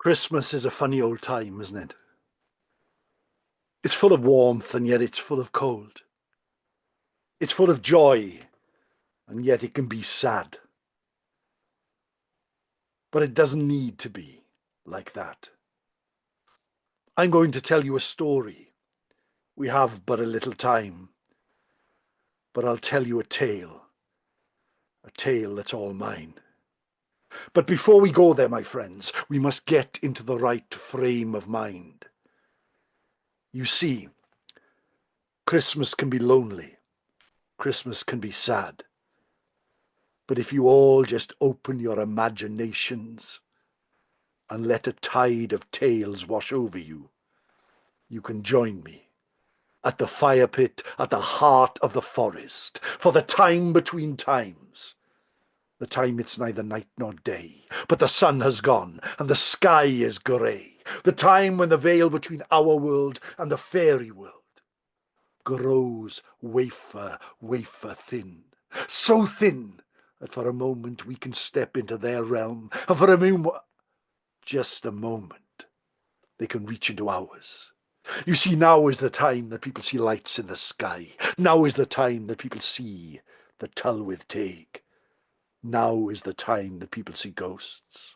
Christmas is a funny old time, isn't it? It's full of warmth and yet it's full of cold. It's full of joy and yet it can be sad. But it doesn't need to be like that. I'm going to tell you a story. We have but a little time, but I'll tell you a tale that's all mine. But before we go there, my friends, we must get into the right frame of mind. You see, Christmas can be lonely. Christmas can be sad. But if you all just open your imaginations and let a tide of tales wash over you, you can join me at the fire pit at the heart of the forest for the time between times. The time it's neither night nor day, but the sun has gone and the sky is grey. The time when the veil between our world and the fairy world grows wafer thin. So thin that for a moment we can step into their realm, and for a moment, just a moment, they can reach into ours. You see, now is the time that people see lights in the sky. Now is the time that people see the Tylwyth Teg. Now is the time that people see ghosts.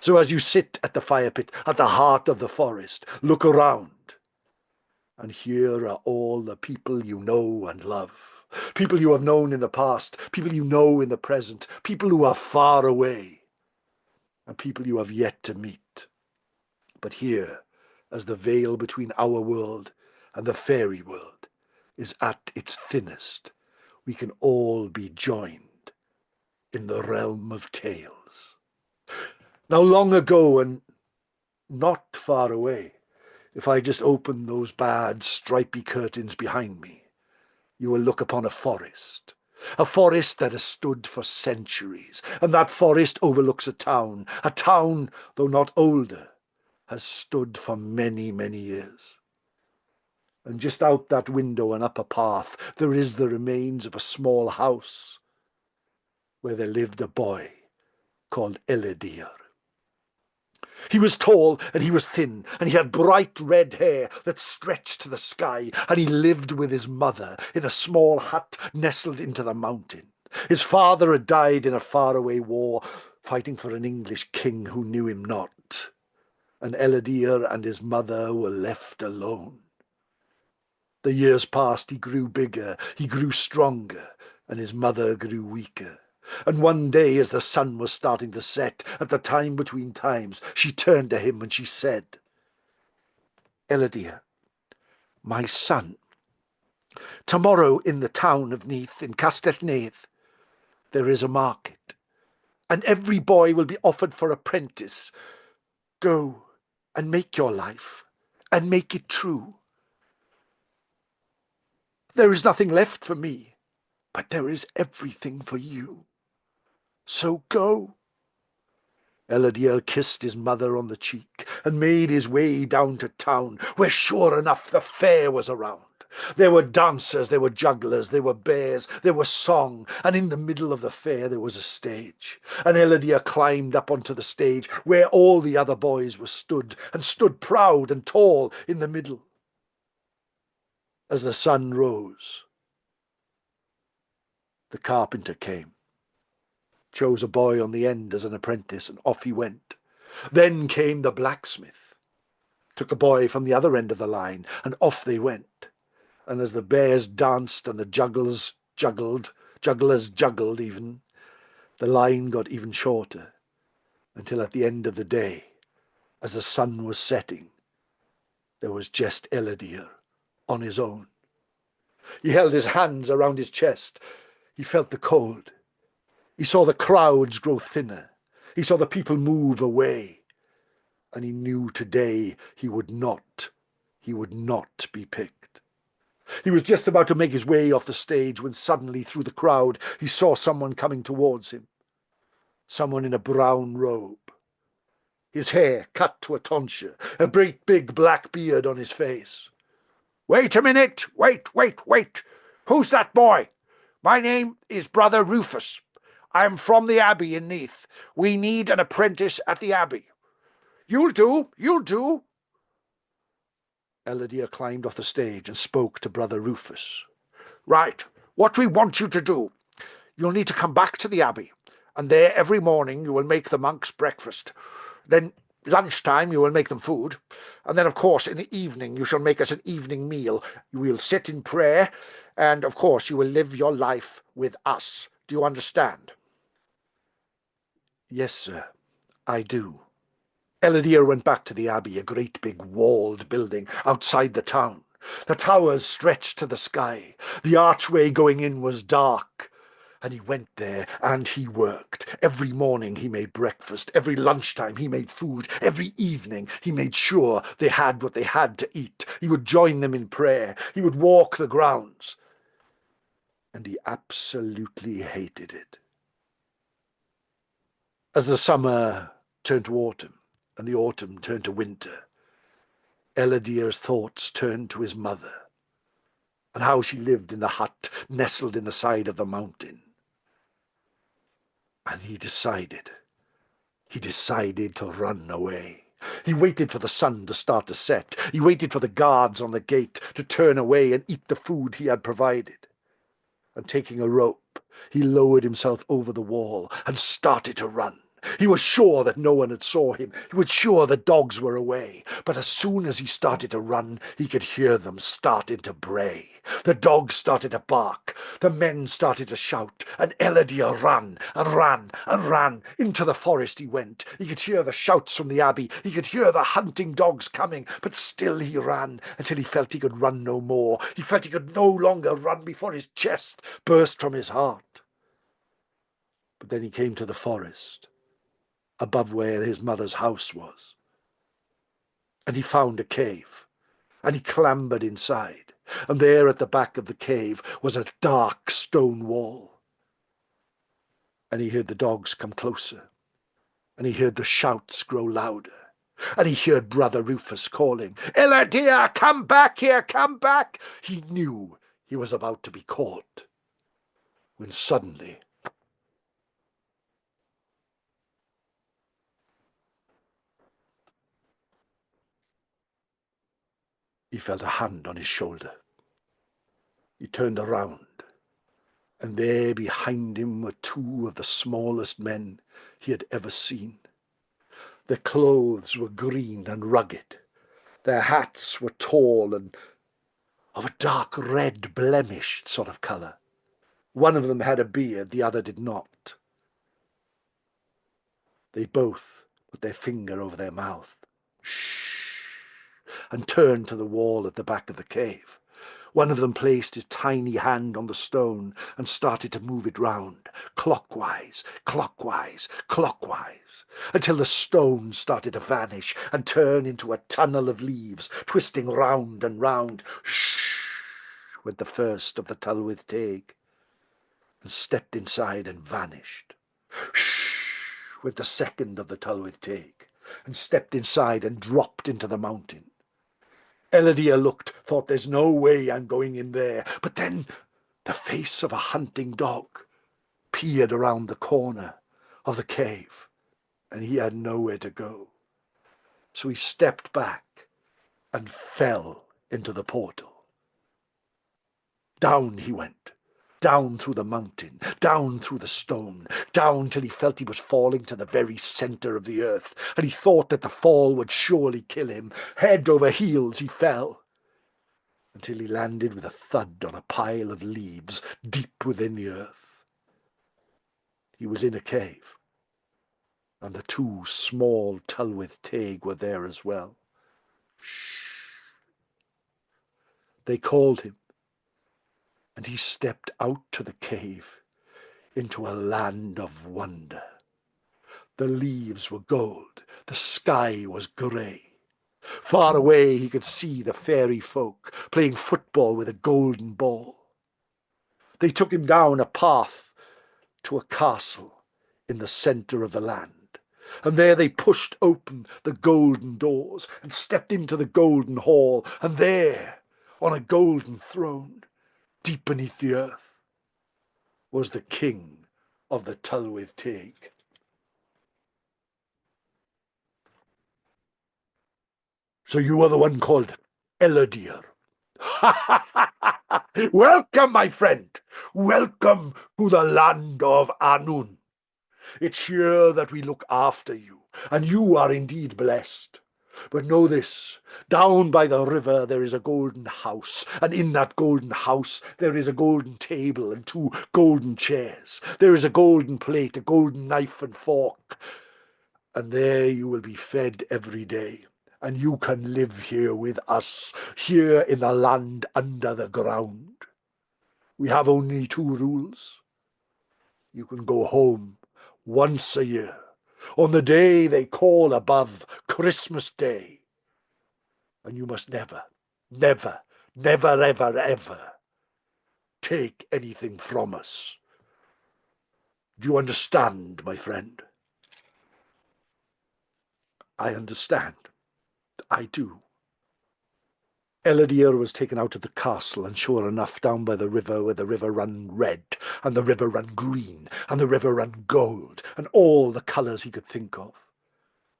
So as you sit at the fire pit at the heart of the forest, look around. And here are all the people you know and love. People you have known in the past, people you know in the present, people who are far away, and people you have yet to meet. But here, as the veil between our world and the fairy world is at its thinnest, we can all be joined in the realm of tales. Now, long ago and not far away, if I just open those bad stripy curtains behind me, you will look upon a forest that has stood for centuries, and that forest overlooks a town, though not older, has stood for many, many years. And just out that window and up a path, there is the remains of a small house where there lived a boy called Elidyr. He was tall and he was thin, and he had bright red hair that stretched to the sky, and he lived with his mother in a small hut nestled into the mountain. His father had died in a faraway war, fighting for an English king who knew him not, and Elidyr and his mother were left alone. The years passed, he grew bigger, he grew stronger, and his mother grew weaker. And one day, as the sun was starting to set, at the time between times, she turned to him and she said, "Elidyr, my son, tomorrow in the town of Neath, in Castellneath, there is a market, and every boy will be offered for apprentice. Go and make your life, and make it true. There is nothing left for me, but there is everything for you. So go." Elidyr kissed his mother on the cheek and made his way down to town, where sure enough the fair was around. There were dancers, there were jugglers, there were bears, there was song, and in the middle of the fair there was a stage. And Elidyr climbed up onto the stage where all the other boys were stood, and stood proud and tall in the middle. As the sun rose, the carpenter came, chose a boy on the end as an apprentice, and off he went. Then came the blacksmith, took a boy from the other end of the line, and off they went. And as the bears danced and the jugglers juggled even, the line got even shorter, until at the end of the day, as the sun was setting, there was just Elidyr on his own. He held his hands around his chest. He felt the cold. He saw the crowds grow thinner. He saw the people move away. And he knew today he would not be picked. He was just about to make his way off the stage when suddenly through the crowd he saw someone coming towards him. Someone in a brown robe. His hair cut to a tonsure, a great big black beard on his face. "Wait a minute! Wait! Who's that boy? My name is Brother Rufus. I am from the Abbey in Neath. We need an apprentice at the Abbey. You'll do, you'll do. Elidyr climbed off the stage and spoke to Brother Rufus. Right, what we want you to do. You'll need to come back to the abbey, and there every morning you will make the monks breakfast. Then lunchtime you will make them food, and then, of course, in the evening you shall make us an evening meal. You will sit in prayer, and, of course, you will live your life with us. Do you understand? Yes, sir, I do. Elidyr went back to the abbey, a great big walled building outside the town. The towers stretched to the sky. The archway going in was dark. And he went there and he worked. Every morning he made breakfast. Every lunchtime he made food. Every evening he made sure they had what they had to eat. He would join them in prayer. He would walk the grounds. And he absolutely hated it. As the summer turned to autumn, and the autumn turned to winter, Elydyr's thoughts turned to his mother, and how she lived in the hut nestled in the side of the mountain. And he decided to run away. He waited for the sun to start to set. He waited for the guards on the gate to turn away and eat the food he had provided. And taking a rope, he lowered himself over the wall and started to run. He was sure that no one had saw him. He was sure the dogs were away. But as soon as he started to run, he could hear them starting to bray. The dogs started to bark. The men started to shout. And Elidyr ran and ran and ran. Into the forest he went. He could hear the shouts from the abbey. He could hear the hunting dogs coming. But still he ran until he felt he could run no more. He felt he could no longer run before his chest burst from his heart. But then he came to the forest, above where his mother's house was. And he found a cave, and he clambered inside, and there at the back of the cave was a dark stone wall. And he heard the dogs come closer, and he heard the shouts grow louder, and he heard Brother Rufus calling, "Elidyr, come back here, come back!" He knew he was about to be caught, when suddenly he felt a hand on his shoulder. He turned around, and there behind him were two of the smallest men he had ever seen. Their clothes were green and rugged. Their hats were tall and of a dark red blemished sort of colour. One of them had a beard, the other did not. They both put their finger over their mouth, and turned to the wall at the back of the cave. One of them placed his tiny hand on the stone and started to move it round, clockwise, clockwise, clockwise, until the stone started to vanish and turn into a tunnel of leaves, twisting round and round. Went the first of the Tylwyth Teg, and stepped inside and vanished. Went the second of the Tylwyth Teg, and stepped inside and dropped into the mountain. Elidyr looked, thought, "There's no way I'm going in there." But then the face of a hunting dog peered around the corner of the cave, and he had nowhere to go. So he stepped back and fell into the portal. Down he went, down through the mountain, down through the stone, down till he felt he was falling to the very centre of the earth, and he thought that the fall would surely kill him. Head over heels he fell, until he landed with a thud on a pile of leaves deep within the earth. He was in a cave, and the two small Tylwyth Teg were there as well. They called him, and he stepped out to the cave into a land of wonder. The leaves were gold, the sky was grey. Far away he could see the fairy folk playing football with a golden ball. They took him down a path to a castle in the centre of the land, and there they pushed open the golden doors and stepped into the golden hall, and there, on a golden throne, deep beneath the earth, was the king of the Tylwyth Teg. So you are the one called Elidyr. Welcome, my friend. Welcome to the land of Annwn. It's here that we look after you, and you are indeed blessed. But know this, down by the river there is a golden house, and in that golden house there is a golden table and 2 golden chairs. There is a golden plate, a golden knife and fork, and there you will be fed every day. And you can live here with us, here in the land under the ground. We have only 2 rules. You can go home once a year, on the day they call above Christmas Day. And you must never, never, never, ever, ever take anything from us. Do you understand, my friend? I understand. I do. Elidyr was taken out of the castle, and sure enough, down by the river, where the river ran red, and the river ran green, and the river ran gold, and all the colours he could think of,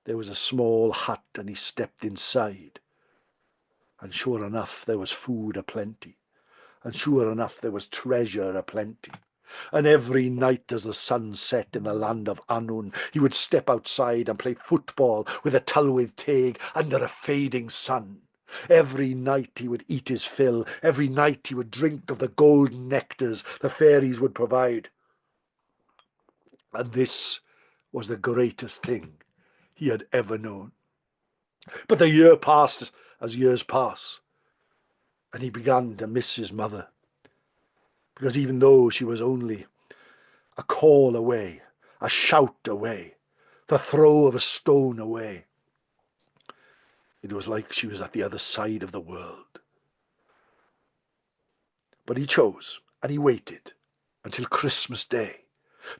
there was a small hut, and he stepped inside. And sure enough, there was food aplenty, and sure enough, there was treasure aplenty. And every night as the sun set in the land of Annwn, he would step outside and play football with a Tylwyth Teg under a fading sun. Every night he would eat his fill. Every night he would drink of the golden nectars the fairies would provide. And this was the greatest thing he had ever known. But the year passed as years pass, and he began to miss his mother. Because even though she was only a call away, a shout away, the throw of a stone away, it was like she was at the other side of the world. But he chose, and he waited until Christmas Day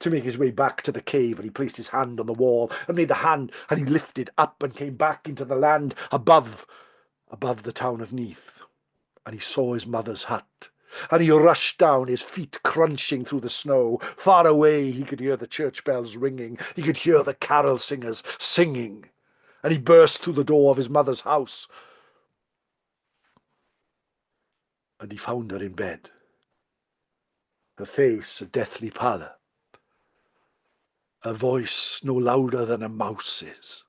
to make his way back to the cave, and he placed his hand on the wall and made the hand, and he lifted up and came back into the land above the town of Neath, and he saw his mother's hut. And he rushed down, his feet crunching through the snow. Far away he could hear the church bells ringing. He could hear the carol singers singing. And he burst through the door of his mother's house. And he found her in bed, her face a deathly pallor, her voice no louder than a mouse's.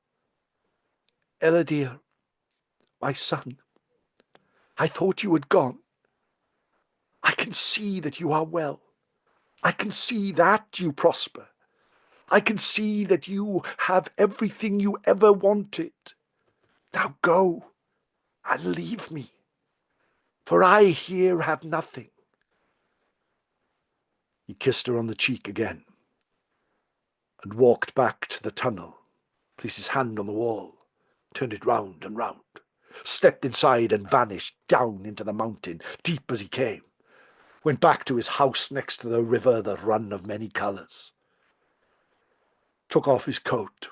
Elidyr, my son, I thought you had gone. I can see that you are well. I can see that you prosper. I can see that you have everything you ever wanted. Now go and leave me, for I here have nothing. He kissed her on the cheek again and walked back to the tunnel, placed his hand on the wall, turned it round and round, stepped inside and vanished down into the mountain, deep as he came, went back to his house next to the river that ran of many colours, took off his coat.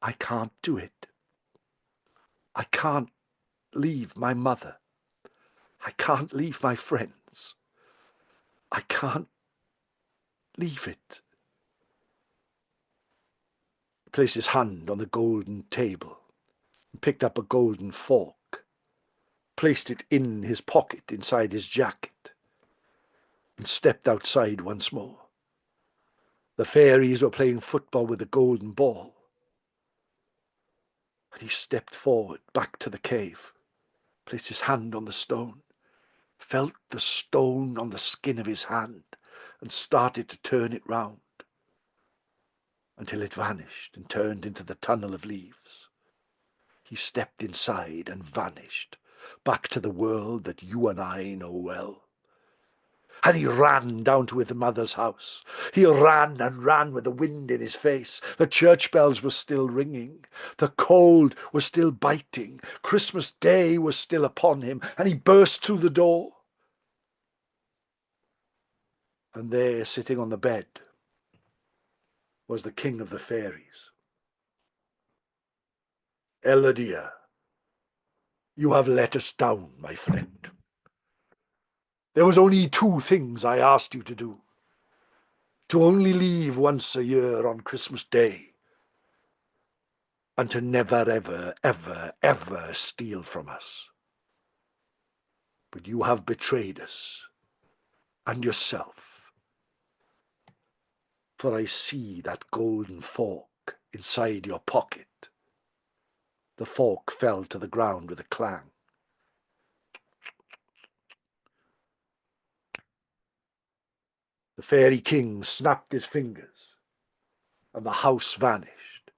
I can't do it. I can't leave my mother. I can't leave my friends. I can't leave it. He placed his hand on the golden table and picked up a golden fork, placed it in his pocket inside his jacket, and stepped outside once more. The fairies were playing football with the golden ball. And he stepped forward back to the cave, placed his hand on the stone, felt the stone on the skin of his hand, and started to turn it round until it vanished and turned into the tunnel of leaves. He stepped inside and vanished back to the world that you and I know well. And he ran down to his mother's house. He ran and ran with the wind in his face. The church bells were still ringing. The cold was still biting. Christmas Day was still upon him. And he burst through the door. And there, sitting on the bed, was the king of the fairies. Elidyr, you have let us down, my friend. There was only 2 things I asked you to do. To only leave once a year on Christmas Day, and to never, ever, ever, ever steal from us. But you have betrayed us and yourself, for I see that golden fork inside your pocket. The fork fell to the ground with a clang. The fairy king snapped his fingers, and the house vanished,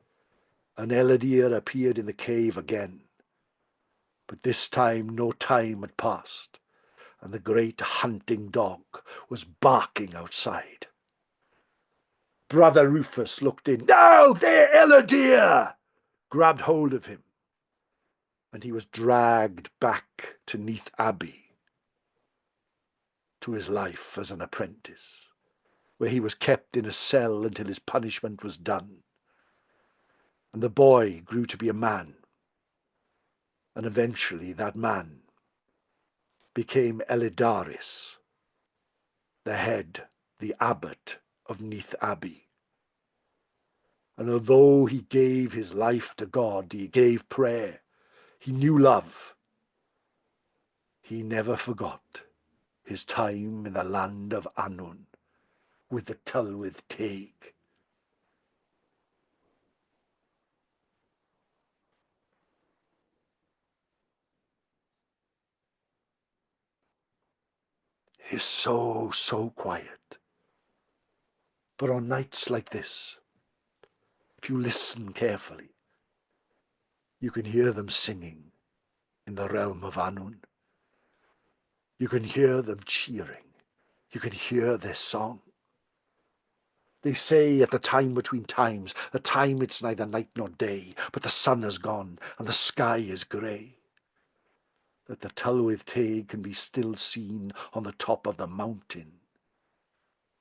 and Elidyr appeared in the cave again. But this time no time had passed, and the great hunting dog was barking outside. Brother Rufus looked in. "No, there, Elidyr!" grabbed hold of him, and he was dragged back to Neath Abbey, to his life as an apprentice, where he was kept in a cell until his punishment was done. And the boy grew to be a man, and eventually that man became Elidaris, the head, the abbot of Neath Abbey. And although he gave his life to God, he gave prayer, he knew love, he never forgot his time in the land of Annwn with the Tylwyth Teg. It is so, so quiet. But on nights like this, if you listen carefully, you can hear them singing in the realm of Annwn. You can hear them cheering. You can hear their song. They say at the time between times, the time it's neither night nor day, but the sun has gone and the sky is grey, that the Tylwyth Teg can be still seen on the top of the mountain,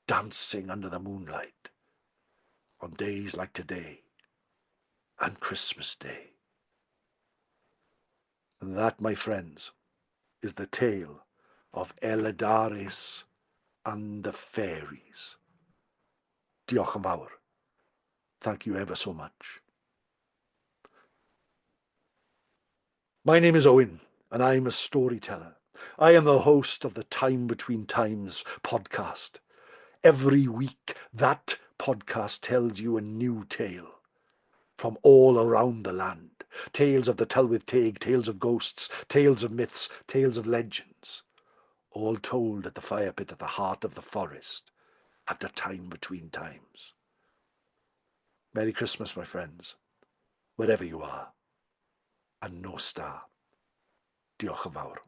dancing under the moonlight on days like today and Christmas Day. And that, my friends, is the tale of Elidaris and the fairies. Diolch yn fawr. Thank you ever so much. My name is Owen, and I'm a storyteller. I am the host of the Time Between Times podcast. Every week, that podcast tells you a new tale from all around the land. Tales of the Tylwyth Teg, tales of ghosts, tales of myths, tales of legends, all told at the fire pit at the heart of the forest, at the time between times. Merry Christmas, my friends, wherever you are, and no star. Diolch yn fawr.